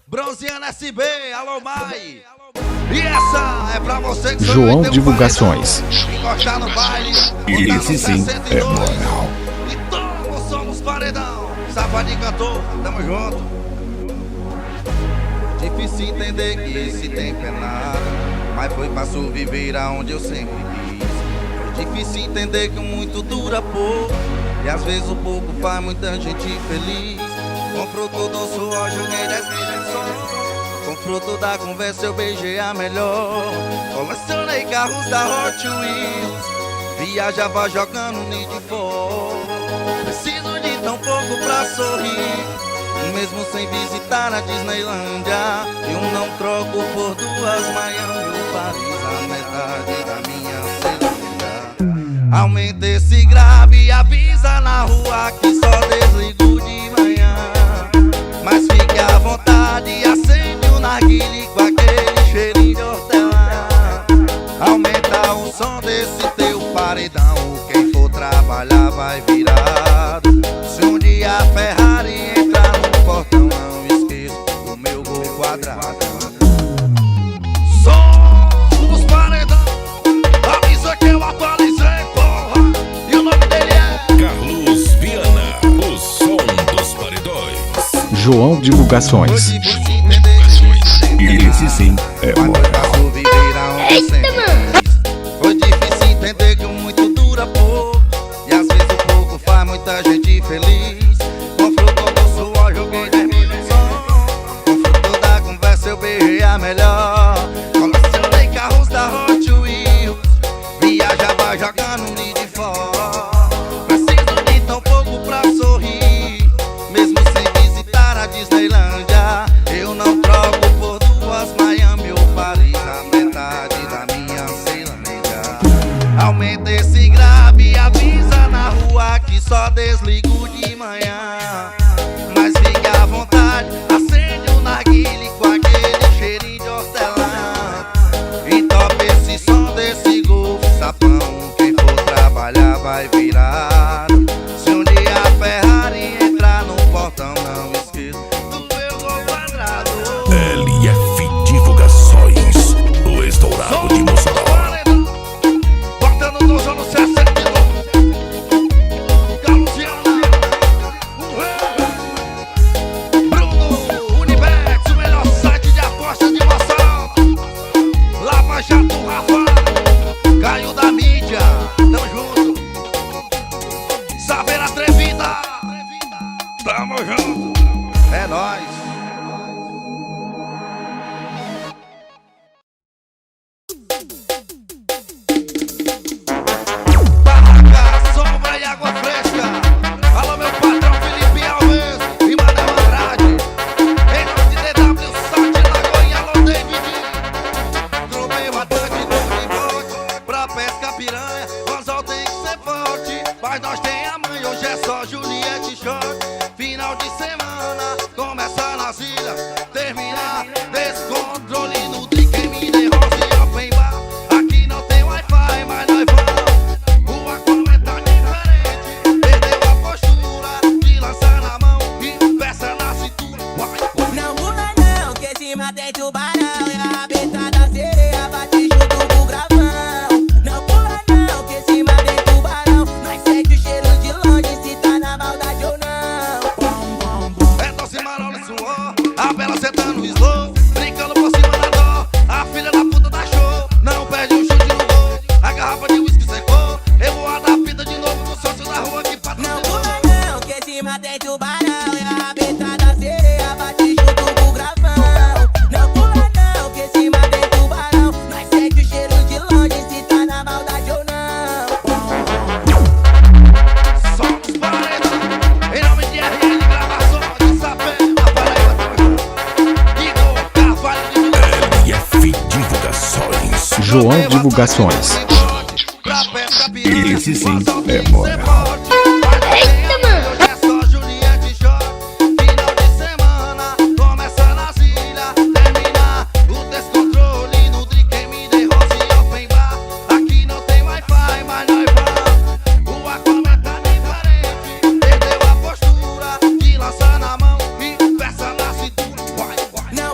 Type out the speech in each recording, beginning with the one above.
Bronzeando SB, alô Mai. E essa é pra você que João Divulgações. Encostar no baile. Esse sim é moral. Então somos paredão. Safadinho cantor, tamo junto. Difícil entender que esse tempo é nada, mas foi fácil viver aonde eu sempre quis. Foi difícil entender que o muito dura pouco, e às vezes o pouco faz muita gente feliz. Com fruto do suor joguei 10 direções, com fruto da conversa eu beijei a melhor. Colecionei carros da Hot Wheels, viajava jogando Need for. Preciso de tão pouco pra sorrir, mesmo sem visitar a Disneylândia. Eu não troco por duas Miami ou Paris, a metade da minha celular. Aumenta esse grave e avisa na rua que só desligo de manhã. Mas fique à vontade, acende o narguile com aquele cheirinho de hortelã. Aumenta o som desse teu paredão, quem for trabalhar vai virado. Se um dia a Ferrari entrar no portão, não esqueça do meu gol quadrado. Som dos paredão, avisa que eu atualizei, porra. E o nome dele é Carlos Viana, o som dos paredões. João Divulgações. Esse sim é moral. Eita, mano! Foi difícil entender que o muito dura pouco, e às vezes o pouco faz muita gente feliz. Com fruto do suor joguei 10 mil no som, com fruto da conversa eu beijei a melhor. Colecionei carros da Hot Wheels, viajava jogando Need for. Preciso de tão pouco pra sorrir, mesmo sem visitar a Disneylândia. Eu não troco por duas Miami ou Paris, a metade da minha Ceilândia. Aumenta esse grave e avisa na rua que só desligo de manhã. Mas fique à vontade, acende o narguile com aquele cheirinho de hortelã. E topa esse som desse Golf sapão, quem for trabalhar vai virado. Se um dia a Ferrari entrar no portão, não esqueça do meu gol quadrado. LF Divulgações, o estourado de Mossoró. Botando no João no C7 de novo. Carlos Viana, o rei. Bruno Unibex, o melhor site de apostas de Mossoró. Lava Jato Rafa, Caio da mídia, tamo junto. Saber atrevida, tamo junto. É nóis. Barraca, sombra e água fresca. Alô, meu patrão Felipe Alves e Manel Andrade. Em nome de DW, Sate, Lagoinha, alô, David. No meio ataque do bote, pra pesca piranha, o anzol tem que ser forte. Mas nós tem a mãe, hoje é só Juliette Short. Final de semana, começa nas ilhas, termina descontrole no drink, me derrose e open bar. Aqui não tem Wi-Fi, mas nós vamos. O Aquaman tá diferente, perdeu a postura de lançar na mão e peça na cintura. Não muda não, que esse mar tem tubarão, e a rabeta da sereia bate junto com o gravão. Não pula não, que esse mar tem tubarão, nós sente o cheiro de longe se tá na maldade ou não. É doce, marola e suor, a bela sentando no slow, brincando por cima da dó. A filha da puta da show, não perde um chute no gol. A garrafa de uísque secou, eu vou a da fita de novo no sócio da rua que Não patrocinou. pula não, que esse mar tem tubarão, e a rabeta da sereia bate junto com o gravão. Não pula não, que esse mar tem tubarão, nós sente o cheiro de longe se tá na maldade ou não. Somos paredão, em nome de RL Gravação de Sapé, na Paraíba, tamo junto. Igor Carvalho de Divulgação. LF Divulgações. João Divulgações. Pra pesca piranha, Esse sim o anzol tem é que moral. ser forte. Eita, mano! Hoje é só Juliette Short. Final de semana, começa nas ilhas, termina o descontrole no drink, me derrose e open bar. Aqui não tem Wi-Fi, mas nós vamos. O Aquaman tá diferente, perdeu a postura de lançar na mão e peça na cintura. Vai, vai. Não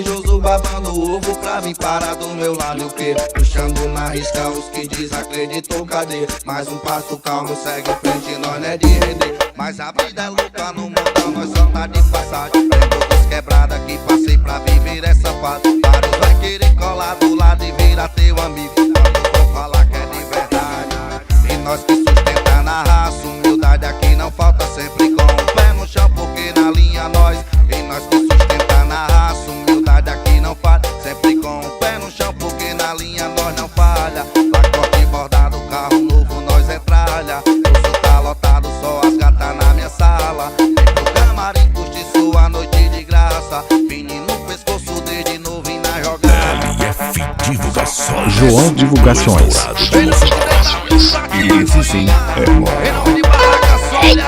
invejoso babando ovo pra vir parar do meu lado. E o que? Puxando na risca os que desacreditou, cadê? Mais um passo calmo, segue em frente, nós não é de render. Mas a vida é louca no mundão, nós só tá de passagem. Lembro dos quebrada que passei pra viver essa fase. Vários vai querer colar do lado e virar teu amigo quando for falar que é de verdade. E nós que sustenta na raça, humildade aqui não falta, sempre com o pé no chão, porque na linha nós. E nós que sustenta na raça, humildade aqui não falha, sempre com o pé no chão, porque na linha nós não falha. Lacoste bordado, carro novo, nós é tralha. O tá lotado, só as gatas na minha sala. Vem pro camarim, curte sua noite de graça. Menino no pescoço, desde novo e na jogada. LF Divulgações. João Divulgações. E esse sim é moral. Em nome de Barraca Sólida,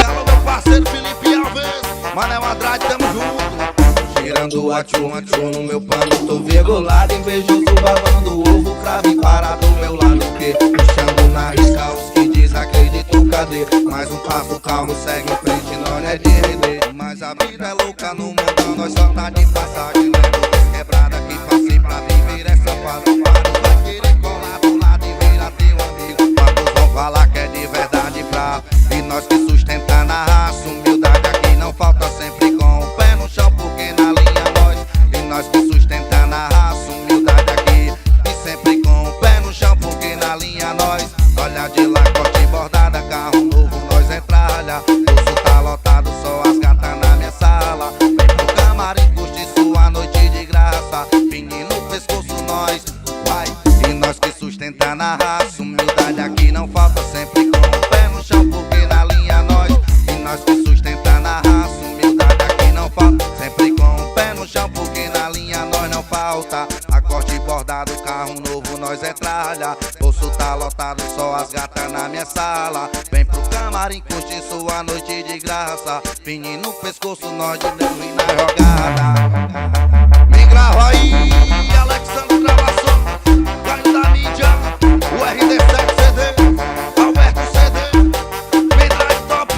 alô meu parceiro Felipe Alves, Manel Andrade, tamo junto. Girando a tchu no meu pano, tô virgulado, invejoso babando ovo pra vir parar do meu lado. Que puxando na risca os que desacreditam, cadê? Mais um passo calmo, segue em frente, nós não é de render. Mas a vida é louca no mundão, nós só tá de passagem. Lembro das quebrada que passei pra viver essa fase. Vários vai querer colar do lado e virar teu amigo quando vão falar que é de verdade pra. E nós que sustenta na raça, humildade aqui não falta, sempre com o pé no chão, porque na linha nós. E nós que sustenta na raça, humildade aqui e sempre com o pé no chão, porque na linha nós. Olha de lacoste bordada, carro novo, nós é tralha. Bolso tá lotado, só as gatas na minha sala. Vem pro camarim, curte sua noite de graça. Menino no pescoço, nós vai. E nós que sustenta na raça, humildade aqui não falta, sempre com o pé no chão, porque na linha nós. E nós que sustenta na raça, humildade aqui não falta, sempre com o pé no chão, porque na linha nós não falta. Lacoste bordado, carro novo, nós é tralha. Bolso tá lotado, só as gatas na minha sala. Vem pro camarim, curte sua noite de graça. Menino no pescoço, nós de novo e na jogada. Me grava aí, Alexandre Gravação, Caio da Mídia, o RD7 CD, Alberto CD, Pendrive Top,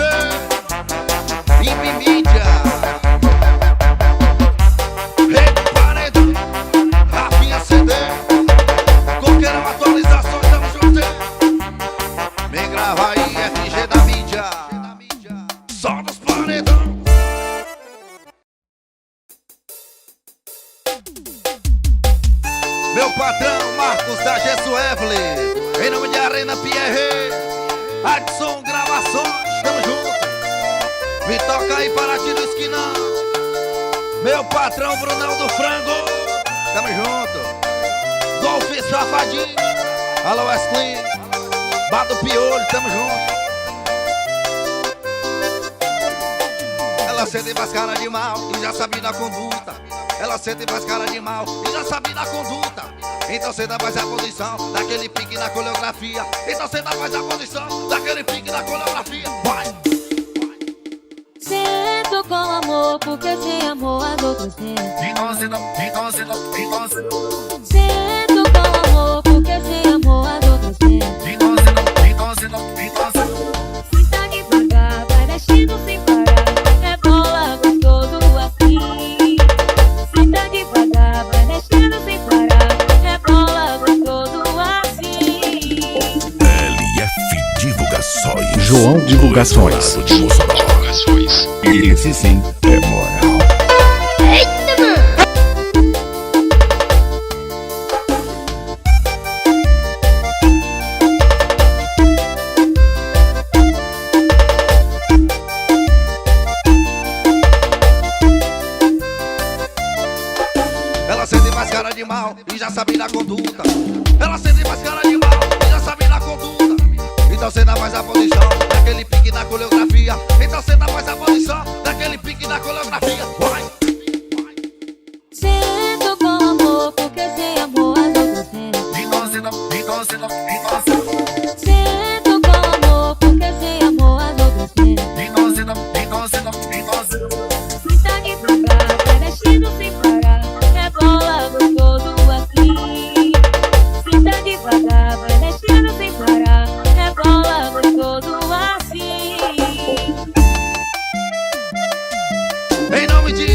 Imbi Mídia, Rede Paredão, Rafinha CD, Coqueirão Atualizações, tamo junto. Me grava aí, FG da Mídia, só dos paredão. Meu patrão Marcos da Gesso Evelyn, em nome de Arena Pierre, Adson Gravações, tamo junto. Me toca aí para ti do esquinão. Meu patrão Brunão do Frango, tamo junto. Golfe Safadinho, alô Wesley, Bar do Piolho, tamo junto. Ela sente mais cara de mal e já sabe da conduta. Ela sente mais cara de mal e já sabe da conduta. Então cê dá mais a posição daquele pique na coreografia. Então cê dá mais a posição daquele pique na coreografia. Vai! Sinto com amor, porque sem amor a dor você. Sinto com amor, porque sem amor a dor você. Sinta devagar, vai mexendo sem parar. É bola gostoso assim. Sinta devagar, vai mexendo sem parar. É bola gostoso assim. LF Divulgações. João Divulgações. De Mossoró. E esse sim é moral. Eita, mano! Ela sente mais cara de mal e já sabe da conduta. Ela sente mais cara de mal e já sabe da conduta. Então cê dá mais a posição daquele pique na coreografia. Então cê dá mais a posição daquele pique na coreografia. Vai! Sinto com amor, porque sem amor a dor você. Sinto com amor, porque sem amor a dor você. Sinta devagar, vai mexendo sem parar. É bola gostoso assim. Sinta devagar, vai mexendo sem parar. É bola gostoso assim. Em nome de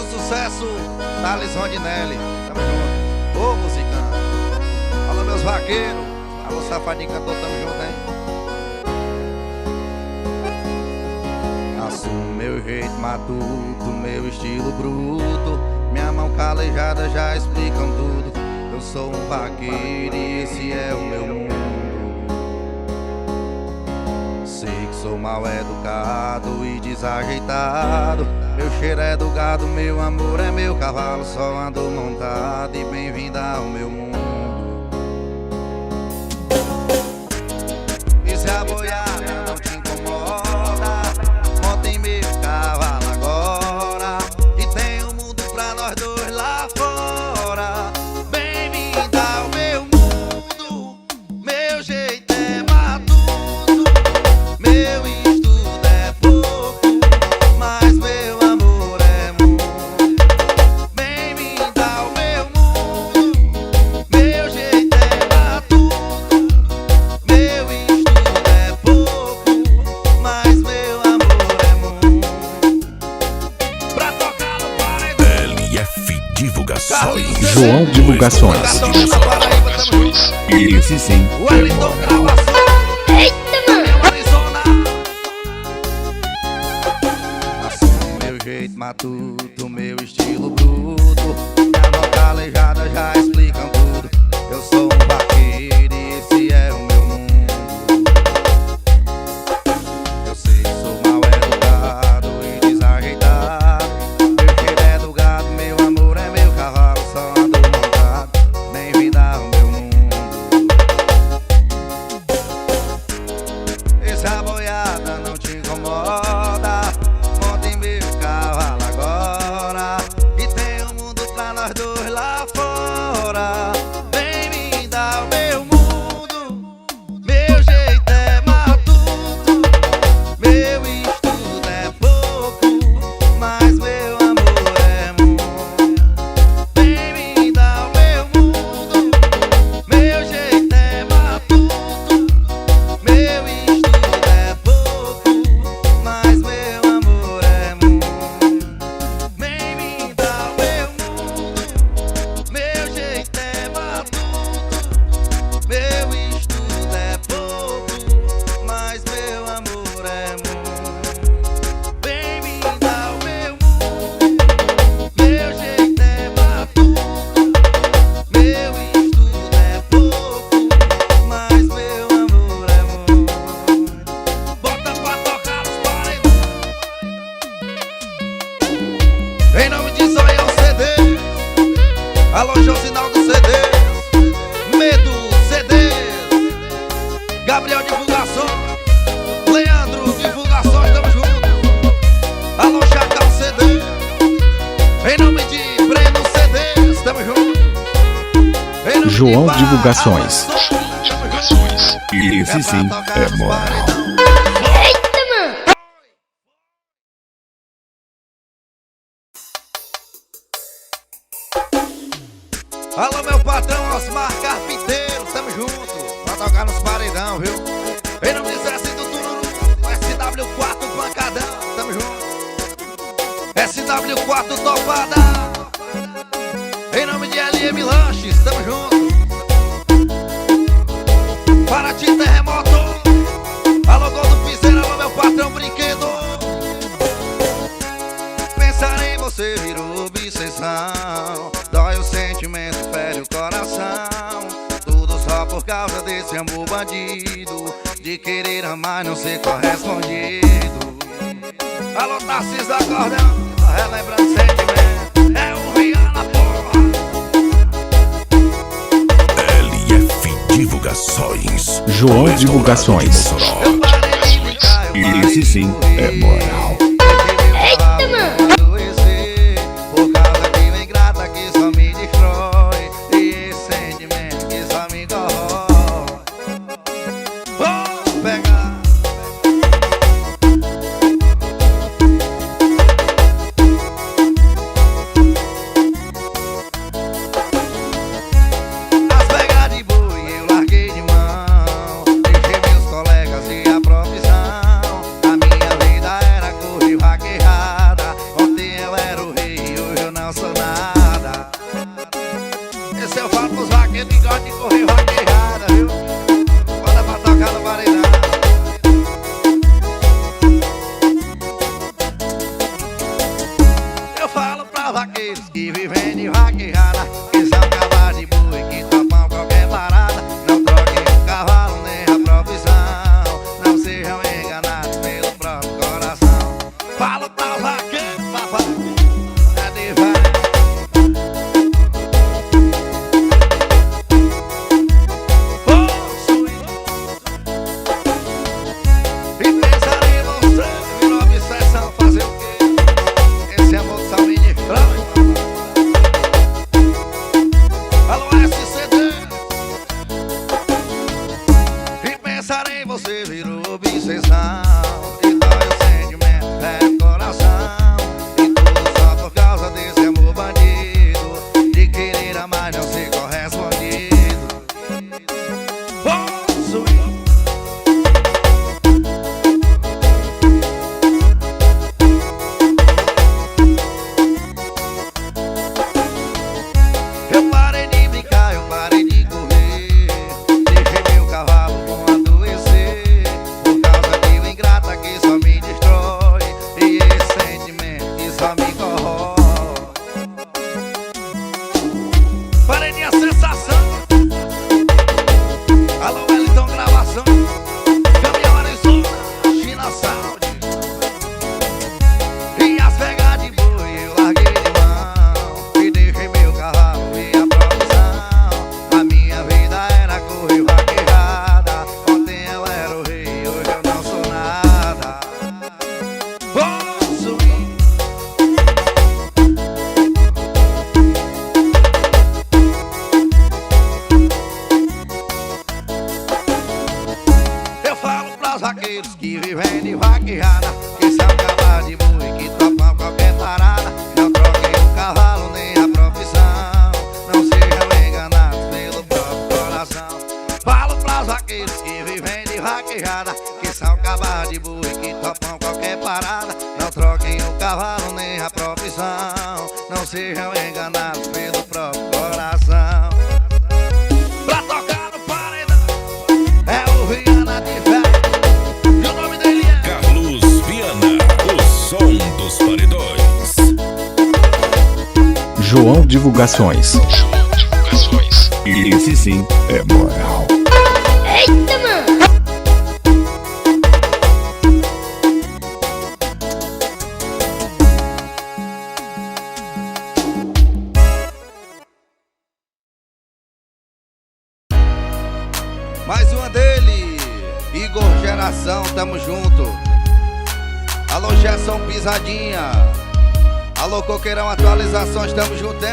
o sucesso da Alice Rondinelli. Tamo junto. Ô, musicante. Alô, meus vaqueiros. Alô, safadinho cantor, tamo junto, hein? Assumo meu jeito matuto, meu estilo bruto. Minha mão calejada já explicam tudo. Eu sou um vaqueiro e esse é o meu mundo. Sei que sou mal educado e desajeitado. Meu cheiro é do gado, meu amor é meu cavalo. Só ando montado e bem-vinda ao meu mundo. E se a boiada não te incomoda, monta em meu cavalo agora. E tem um mundo pra nós dois lá fora. Bem-vinda ao meu mundo. Meu jeito é matuto, meu estudo é pouco, mas meu amor é muito. Bem-vinda ao meu mundo. Meu jeito é matuto, meu estudo é pouco, mas meu amor é muito. Pra tocar no paredão, LF Divulgações. João Divulgações. Cartão na Paraíba, tamo junto. Esse sim O é Wellington moral. Gravação, meu Arizona. Assumo meu jeito matuto, meu estilo bruto. Minha mão calejada já explicam tudo. Eu sou um vaqueiro e esse é o meu mundo. Eu sei que sou mal educado e desajeitado. Meu cheiro é do gado, meu amor é meu cavalo. Só ando montado, bem-vinda ao meu mundo. E se a boiada não te incomoda, monta em meu cavalo agora. E tem um mundo pra nós dois lá fora. Bem-vinda ao meu mundo. Meu jeito é matuto, meu estudo é pouco, mas meu amor é muito. Bem-vinda ao meu mundo. Meu jeito é matuto, meu estudo é pouco, mas meu amor é muito. Bem-vinda ao meu mundo. Meu jeito é matuto, meu estudo é pouco, mas meu amor é muito. Bem-vinda ao meu mundo. Meu jeito é matuto, meu estudo é pouco, mas meu amor é muito. Bota pra tocar os paredões. Em nome de Zoião CD, alô Josinaldo CD, Medo CD, Gabriel Divulgações, Leandro Divulgações, tamo junto. Alô Chacal CD, em nome de Breno CD, tamo junto. Em nome de João Bar Divulgações. Avançou, tamo Divulgações. Esse sim pra tocar é os moral. paredão. Alô, meu patrão Osmar Carpinteiro, tamo junto. Pra tocar nos paredão, viu? Em nome de Zé do Tururu, SW4 Pancadão, tamo junto. SW4 Topada. Em nome de LM Lanches, tamo junto. Paraty Terremoto. Alô, Gol do Piseiro, alô, meu patrão Brinquedo. Pensar em você virou obsessão. Dói o sentimento, fere o coração. Tudo só por causa desse amor bandido, de querer amar e não ser correspondido. Alô, Tarcísio do Acordeão, relembrando sentimento. É o Rihanna, porra. LF Divulgações. João O Divulgações. restaurante de Mossoró. Eu parei de brincar, eu parei Esse de sim correr. é moral. Eita, mano! Por causa de uma ingrata que só me destrói, e esse sentimento que só me corrói. Vou pegar. As pegas de boi eu larguei de mão, deixei meus colegas e a profissão. A minha vida era gosta de correr vaquejada, viu? Bota pra tocar no paredão. Eu falo pra vaqueiros que vivem de vaquejada, que são cavalos de boi, que topam qualquer parada. Não troquem o cavalo nem a profissão, não sejam enganados pelo próprio coração. Falo pra vaqueiros, papai, é divã. E pensar em você virou obsessão, fazer o quê? Esse amor de saúde de frango. Alô, SCD. E pensar em você virou obsessão, e dói o sentimento, é o coração. E tudo só por causa desse amor bandido, de querer amar não ser correspondido. Eu parei de brincar, eu parei de correr, deixei meu cavalo com adoecer, por causa de uma ingrata que só me destrói, e esse sentimento que só me corrói. Parei de a sensação. Alô, Wellington, gravação, Caminhão Arizona, China Sound. E as pegas de boi eu larguei de mão, e deixei meu cavalo e a profissão. A minha vida era correr vaquejada, ontem eu era o rei, hoje eu não sou nada. Oh, swing. Eu falo pros vaqueiros que vivem de vaquejada, que são cavalos de boi, que topam qualquer parada. Não troquem o cavalo nem a profissão, não sejam enganados pelo próprio coração. Falo pros vaqueiros que vivem de vaquejada, que são cavalos de boi, que topam qualquer parada. Não troquem o cavalo nem a profissão, não sejam enganados pelo próprio coração. Pra tocar no paredão é o Viana de Fé, e o nome dele é Carlos Viana, o som dos paredões. João Divulgações. Esse sim é moral. Eita, mano! mais uma dele, Igor Geração, tamo junto. Alô, Gerson Pisadinha. Alô, Coqueirão Atualizações, tamo junto, hein?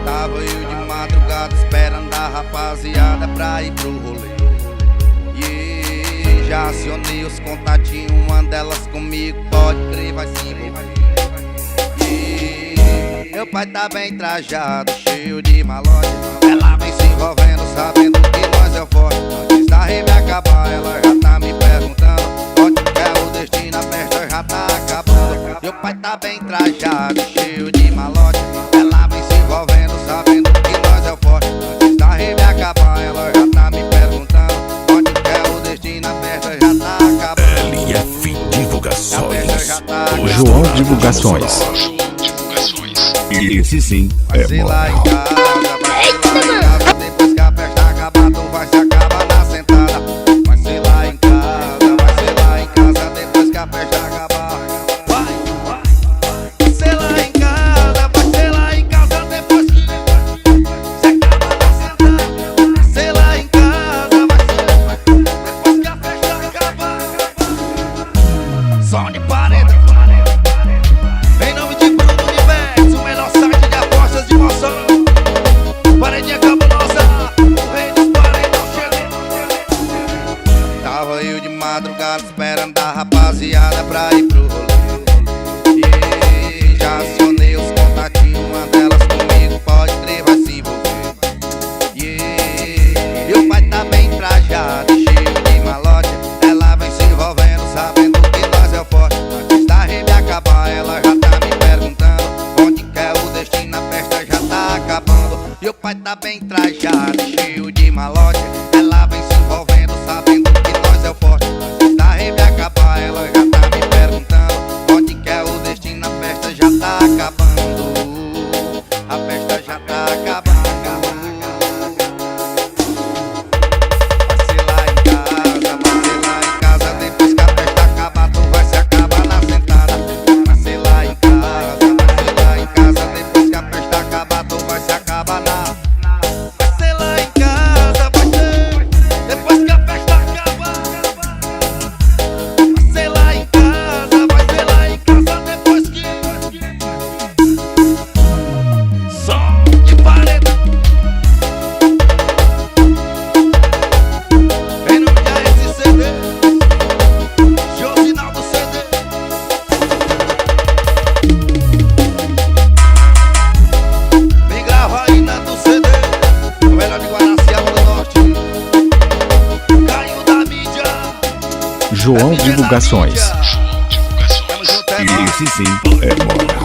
Tava eu de madrugada esperando a rapaziada pra ir pro rolê. E já acionei os contatinhos, uma delas comigo, pode crer, vai se envolver. E meu pai tá bem trajado, cheio de malote. Ela vem se envolvendo, sabendo que nós é forte. Antes da rima acabar, ela já tá me perguntando onde é o destino, a festa já tá acabando. Meu pai tá bem trajado, cheio de malote. Ela vem se envolvendo, sabendo que nós é forte. Antes da rima acabar, ela já tá me perguntando onde é o destino, a festa já tá acabando. LF Divulgações. João Divulgações. Esse sim é Vai lá em moral. casa, vai ser lá em casa. Depois que a festa acabar, tu vai se acabar na sentada. Vai ser lá em casa, vai ser lá em casa. Depois que a festa acabar, vai ser lá em casa, vai ser lá em casa. Depois que se acabar na sentada. Vai ser lá em casa, vai ser depois que a festa acabar. Som de parede. Em nome de Bruno Universo, o melhor site de apostas de Moção. tá bem trajada, cheio de malote. Ela vem se envolvendo, sabendo que nós é o forte. Da rave acabar, ela já tá me perguntando onde que é o destino, a festa já tá acabando. A festa já tá acabando. Vai ser lá em casa, depois que a festa acabar, tu vai se acabar na sentada. Vai ser lá em casa, depois que a festa acabar, tu vai se acabar na. Vai ser lá em casa, vai ser, depois que a festa acabar. Vai ser lá em casa, depois que. Som de paredão. Em nome de ASCD, Josinaldo CD. Me grava aí na do CD, o melhor de Guaraciaba do Norte. Caiu da mídia. João Divulgações. Tamo junto, é nóis. Esse sim é moral.